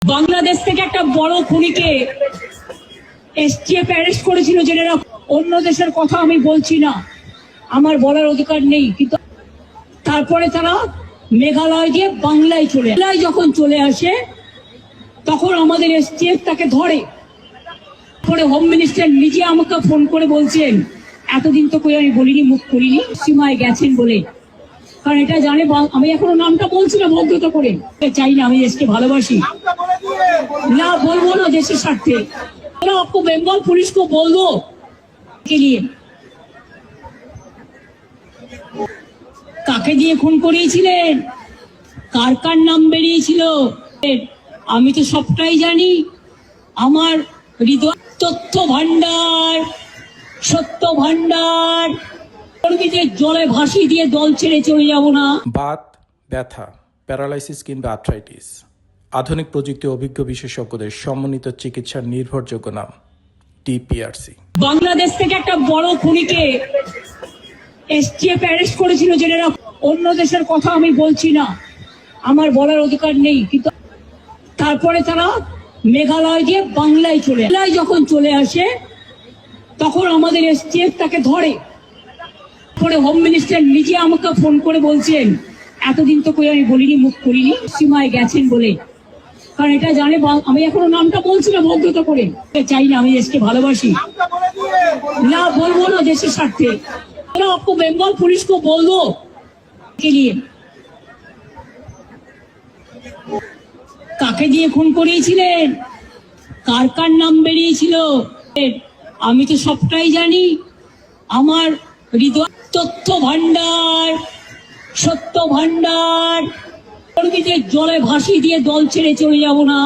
বাংলাদেশ থেকে একটা বড় খুনিকে এসটিএফ অ্যারেস্ট করেছিল জেনেরা। অন্য দেশের কথা আমি বলছি না, আমার বলার অধিকার নেই, কিন্তু তারপরে তারা মেঘালয় দিয়ে বাংলায় যখন চলে আসে তখন আমাদের এসটিএফ তাকে ধরে। পরে হোম মিনিস্টার নিজে আমাকে ফোন করে বলছেন, এতদিন তো কই আমি বলিনি, মুখ করিনি, সীমায় গেছেন বলে। কারণ এটা জানে, আমি এখনো নামটা বলছি না ভদ্রতা করে, চাই না, আমি দেশকে ভালোবাসি না, বলবো না দেশের স্বার্থে। आपको बंगाल पुलिस को बोल दो के लिए কাকে দিয়ে খুন করিয়েছিলেন, কার কার নাম বেরিয়েছিল, আমি তো সবটাই জানি। আমার হৃদয় তথ্য ভান্ডার, সত্য ভান্ডার, কর্মীদের জলে ভাসিয়ে দিয়ে দল ছেড়ে চলে যাব না। বাত, ব্যথা, প্যারালাইসিস কিংবা আর্থ্রাইটিস, আধুনিক প্রযুক্তি অভিজ্ঞ বিশেষজ্ঞদের সমন্বিত চিকিৎসার নির্ভরযোগ্য নাম টিপিআরসি। বাংলাদেশ থেকে একটা বড় খুনিকে এসটিএফ অ্যারেস্ট করেছিল জেনেরা। অন্য দেশের কথা আমি বলছি না, আমার বলার অধিকার নেই, কিন্তু তারপরে তারা মেঘালয় দিয়ে বাংলায় যখন চলে আসে তখন আমাদের এসটিএফ তাকে ধরে। পরে হোম মিনিস্টার নিজে আমাকে ফোন করে বলছেন, এতদিন তো কই আমি বলিনি, মুখ করিনি, সীমায় গেছেন বলে। কারণ এটা জানে, আমি এখনো নামটা বলছি না ভদ্রতা করে, চাই না, আমি দেশকে ভালোবাসি না, বলবো না দেশের স্বার্থে। आपको बंगाल पुलिस को बोल दो के लिए কাকে দিয়ে খুন করিয়েছিলেন, কার কার নাম বেরিয়েছিল, আমি তো সবটাই জানি। আমার হৃদয় তথ্য ভান্ডার, সত্য ভান্ডার, কর্মীদের জলে ভাসিয়ে দিয়ে দল ছেড়ে চলে যাব না।